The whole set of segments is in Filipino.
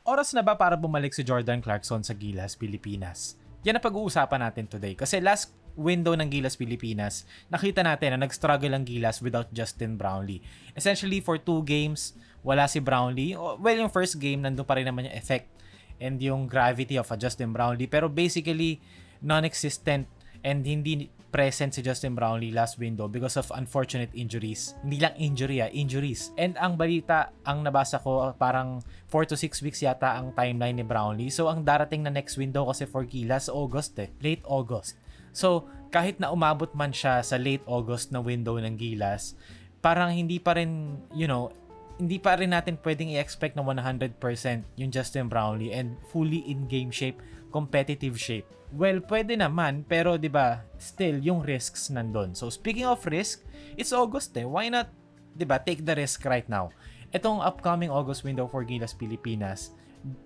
Oras na ba para bumalik si Jordan Clarkson sa Gilas, Pilipinas? Yan ang pag-uusapan natin today. Kasi last window ng Gilas Pilipinas, nakita natin na nag-struggle ang Gilas without Justin Brownlee. Essentially, for 2 games, wala si Brownlee. Well, yung first game, nandun pa rin naman yung effect and yung gravity of a Justin Brownlee. Pero basically, non-existent and hindi present si Justin Brownlee last window because of unfortunate injuries. Hindi lang injuries. And ang balita, ang nabasa ko, parang 4 to 6 weeks yata ang timeline ni Brownlee. So, ang darating na next window kasi for Gilas, August late August. So, kahit na umabot man siya sa late August na window ng Gilas, parang hindi pa rin, hindi pa rin natin pwedeng i-expect na 100% yung Justin Brownlee and fully in-game shape, competitive shape. Well, pwede naman, pero 'di ba, still yung risks nandun. So, speaking of risk, it's August Why not, 'di ba, take the risk right now? Itong upcoming August window for Gilas Pilipinas,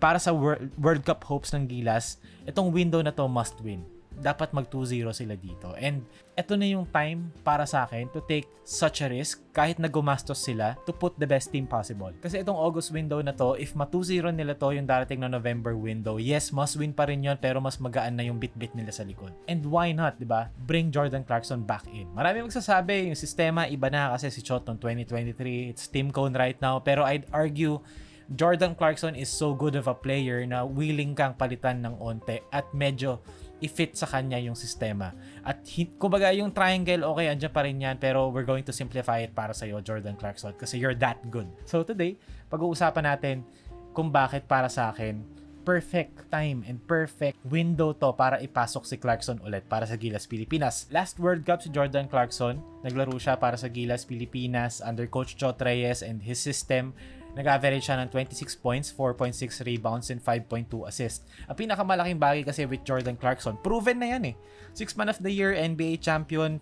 para sa World Cup hopes ng Gilas, itong window na to must win. Dapat mag 2-0 sila dito. And ito na yung time para sa akin to take such a risk kahit na gumastos sila to put the best team possible. Kasi itong August window na to, if ma 2-0 nila to yung darating na November window, yes, must win pa rin yun pero mas magaan na yung bit-bit nila sa likod. And why not, di ba? Bring Jordan Clarkson back in. Marami magsasabi, yung sistema iba na kasi si Chot noong 2023, it's Team Cone right now. Pero I'd argue, Jordan Clarkson is so good of a player na willing kang palitan ng onte at medyo i-fit sa kanya yung sistema. At kumbaga yung triangle, okay, andyan pa rin yan, pero we're going to simplify it para sa'yo, Jordan Clarkson, kasi you're that good. So today, pag-uusapan natin kung bakit para sa akin, perfect time and perfect window to para ipasok si Clarkson ulit para sa Gilas Pilipinas. Last World Cup si Jordan Clarkson, naglaro siya para sa Gilas Pilipinas under Coach Chot Reyes and his system. Nag-average siya ng 26 points, 4.6 rebounds, and 5.2 assists. Ang pinakamalaking bagay kasi with Jordan Clarkson, proven na yan 6 Man of the Year, NBA champion,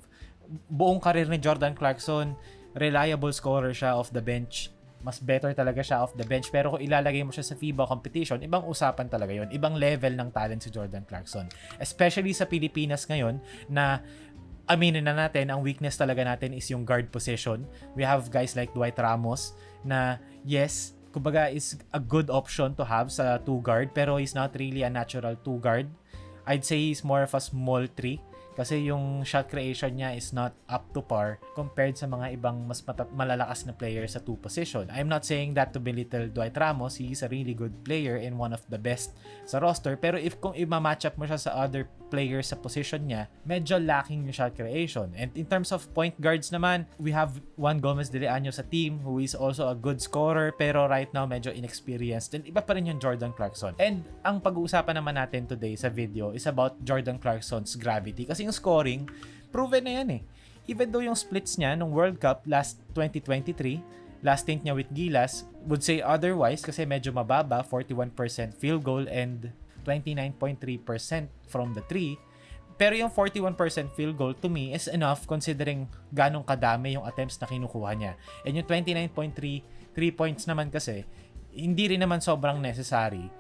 buong karir ni Jordan Clarkson, reliable scorer siya off the bench. Mas better talaga siya off the bench. Pero kung ilalagay mo siya sa FIBA competition, ibang usapan talaga yon, ibang level ng talent si Jordan Clarkson. Especially sa Pilipinas ngayon na aminin na natin, ang weakness talaga natin is yung guard position. We have guys like Dwight Ramos na yes, kumbaga is a good option to have sa 2 guard pero he's not really a natural 2 guard. I'd say he's more of a small 3 kasi yung shot creation niya is not up to par compared sa mga ibang mas malalakas na player sa 2 position. I'm not saying that to belittle Dwight Ramos. He's a really good player and one of the best sa roster. Pero kung i-match up mo siya sa other players sa position niya, medyo lacking yung shot creation. And in terms of point guards naman, we have Juan Gomez de Leaño sa team who is also a good scorer pero right now medyo inexperienced. And iba pa rin yung Jordan Clarkson. And ang pag-uusapan naman natin today sa video is about Jordan Clarkson's gravity. Kasi yung scoring, proven na yan Even though yung splits niya nung World Cup last 2023, last stint niya with Gilas, would say otherwise kasi medyo mababa, 41% field goal and 29.3% from the 3. Pero yung 41% field goal to me is enough considering ganong kadami yung attempts na kinukuha niya. And yung 29.3 3 points naman kasi, hindi rin naman sobrang necessary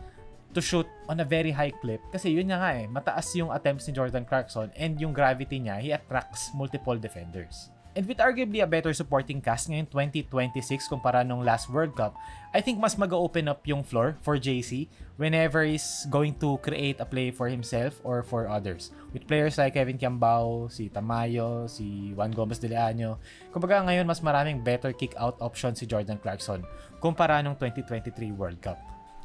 to shoot on a very high clip kasi yun nga mataas yung attempts ni Jordan Clarkson and yung gravity niya, he attracts multiple defenders. And with arguably a better supporting cast ngayon 2026 kumpara nung last World Cup, I think mas mag-open up yung floor for JC whenever he's going to create a play for himself or for others. With players like Kevin Kiambao, si Tamayo, si Juan Gomez de Leaño, kumbaga ngayon mas maraming better kick-out option si Jordan Clarkson kumpara nung 2023 World Cup.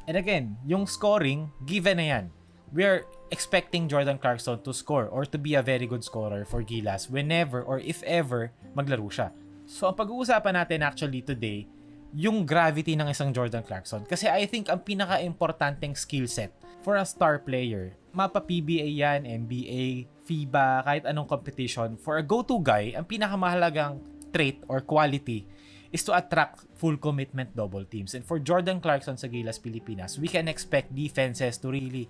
And again, yung scoring, given na yan. We are expecting Jordan Clarkson to score or to be a very good scorer for Gilas whenever or if ever maglaro siya. So, ang pag-uusapan natin actually today, yung gravity ng isang Jordan Clarkson. Kasi I think ang pinaka-importanteng skill set for a star player, mapa PBA yan, NBA, FIBA, kahit anong competition, for a go-to guy, ang pinakamahalagang trait or quality is to attract full commitment double teams. And for Jordan Clarkson sa Gilas Pilipinas, we can expect defenses to really,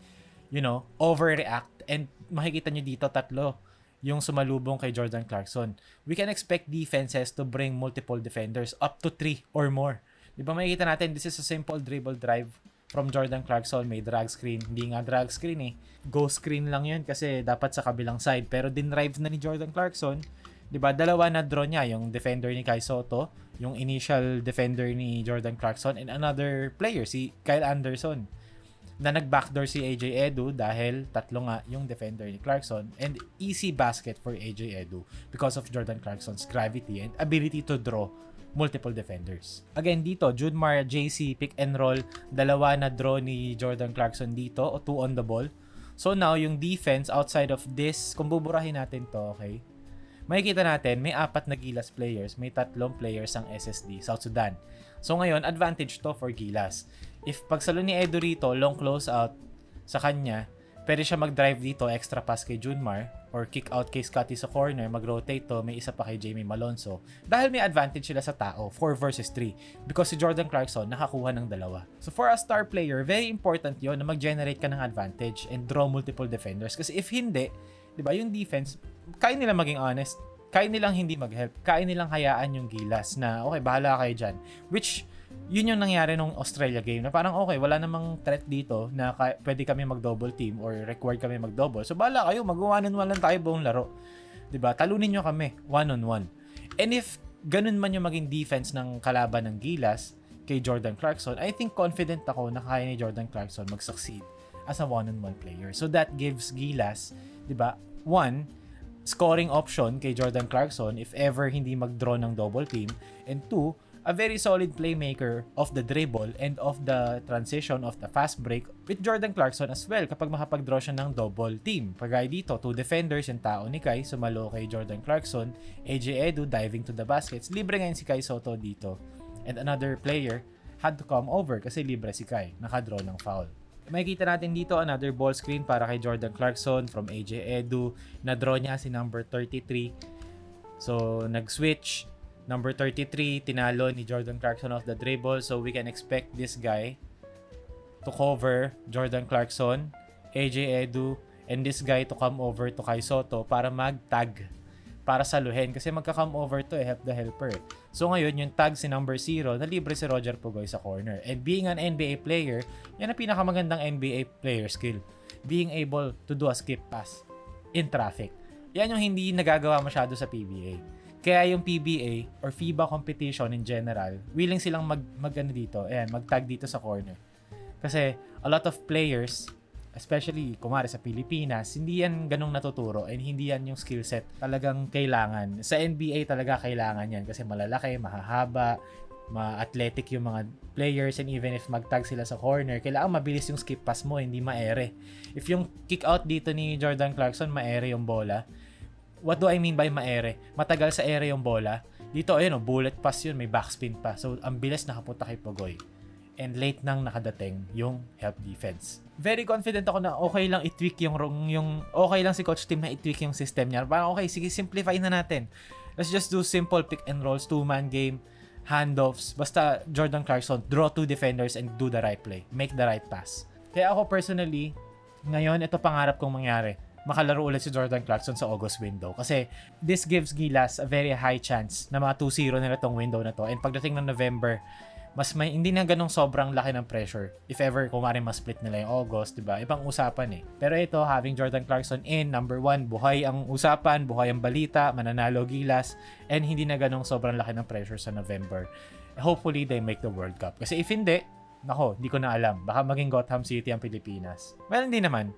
overreact. And makikita nyo dito, 3 yung sumalubong kay Jordan Clarkson. We can expect defenses to bring multiple defenders up to 3 or more. Di ba makikita natin, this is a simple dribble drive from Jordan Clarkson. May drag screen. Hindi nga drag screen Go screen lang yun kasi dapat sa kabilang side. Pero din drive na ni Jordan Clarkson 'Di ba? Dalawa na draw niya, yung defender ni Kai Sotto, yung initial defender ni Jordan Clarkson, and another player, si Kyle Anderson, na nag-backdoor si AJ Edu dahil tatlo nga yung defender ni Clarkson, and easy basket for AJ Edu because of Jordan Clarkson's gravity and ability to draw multiple defenders. Again dito, Judmar JC pick and roll, dalawa na draw ni Jordan Clarkson dito, o 2 on the ball. So now, yung defense outside of this, kung buburahin natin to, okay, makikita natin, may 4 na Gilas players, may 3 players ang SSD, South Sudan. So ngayon, advantage to for Gilas. If pagsalo ni Edu rito, long close out sa kanya, pwede siya mag-drive dito, extra pass kay Junmar, or kick out kay Scotty sa corner, mag-rotate to, may isa pa kay Jamie Malonzo. Dahil may advantage sila sa tao, 4 versus 3. Because si Jordan Clarkson nakakuha ng 2. So for a star player, very important yon na mag-generate ka ng advantage and draw multiple defenders. Kasi if hindi, di ba, yung defense, kaya nila maging honest, kaya nilang hindi mag-help, kaya nilang hayaan yung Gilas na, okay, bahala kayo dyan. Which, yun yung nangyari nung Australia game na parang okay, wala namang threat dito na pwede kami mag-double team or required kami mag-double. So bahala kayo, mag-1-on-1 lang tayo buong laro. 'Di ba? Talunin nyo kami 1-on-1. And if ganun man yung maging defense ng kalaban ng Gilas kay Jordan Clarkson, I think confident ako na kaya ni Jordan Clarkson mag-succeed as a 1-on-1 player. So that gives Gilas, 'di ba? 1, scoring option kay Jordan Clarkson if ever hindi mag-draw ng double team, and 2, a very solid playmaker of the dribble and of the transition of the fast break with Jordan Clarkson as well kapag makapag-draw siya ng double team. Pagay dito, 2 defenders yung tao ni Kai, sumalo kay Jordan Clarkson, AJ Edu diving to the baskets, libre ngayon si Kai Sotto dito. And another player had to come over kasi libre si Kai, nakadraw ng foul. Makikita natin dito another ball screen para kay Jordan Clarkson from AJ Edu, na-draw niya si number 33. So, nag-switch. Number 33, tinalo ni Jordan Clarkson off the dribble. So we can expect this guy to cover Jordan Clarkson, AJ Edu, and this guy to come over to Kai Sotto para mag-tag, para saluhin. Kasi magka-come over to help the helper. So ngayon, yung tag si number 0, na libre si Roger Pugoy sa corner. And being an NBA player, yan ang pinakamagandang NBA player skill. Being able to do a skip pass in traffic. Yan yung hindi nagagawa masyado sa PBA. Kaya yung PBA or FIBA competition in general, willing silang mag-tag dito sa corner. Kasi a lot of players, especially kumari sa Pilipinas, hindi yan ganong natuturo and hindi yan yung skill set talagang kailangan. Sa NBA talaga kailangan yan kasi malalaki, mahahaba, ma-athletic yung mga players, and even if mag-tag sila sa corner, kailangan mabilis yung skip pass mo, hindi maere. If yung kick out dito ni Jordan Clarkson, maere yung bola. What do I mean by maere? Matagal sa ere yung bola. Dito, ayun, bullet pass yun, may backspin pa. So, ang bilis nakapunta kay Pugoy. And late nang nakadating yung help defense. Very confident ako na okay lang i-tweak yung okay lang si Coach Tim na i-tweak yung system niya. Parang okay, sige, simplify na natin. Let's just do simple pick and rolls, 2-man game, handoffs. Basta Jordan Clarkson, draw 2 defenders and do the right play. Make the right pass. Kaya ako personally, ngayon, ito pangarap kong mangyari. Makalaro ulit si Jordan Clarkson sa August window. Kasi this gives Gilas a very high chance na mga 2-0 nila tong window na to. And pagdating ng November, hindi na ganong sobrang laki ng pressure. If ever, kung maaaring ma-split nila yung August, diba? Ibang usapan eh. Pero ito, having Jordan Clarkson in, number 1, buhay ang usapan, buhay ang balita, mananalo Gilas, and hindi na ganong sobrang laki ng pressure sa November. Hopefully, they make the World Cup. Kasi if hindi, nako, hindi ko na alam. Baka maging Gotham City ang Pilipinas. Well, hindi naman.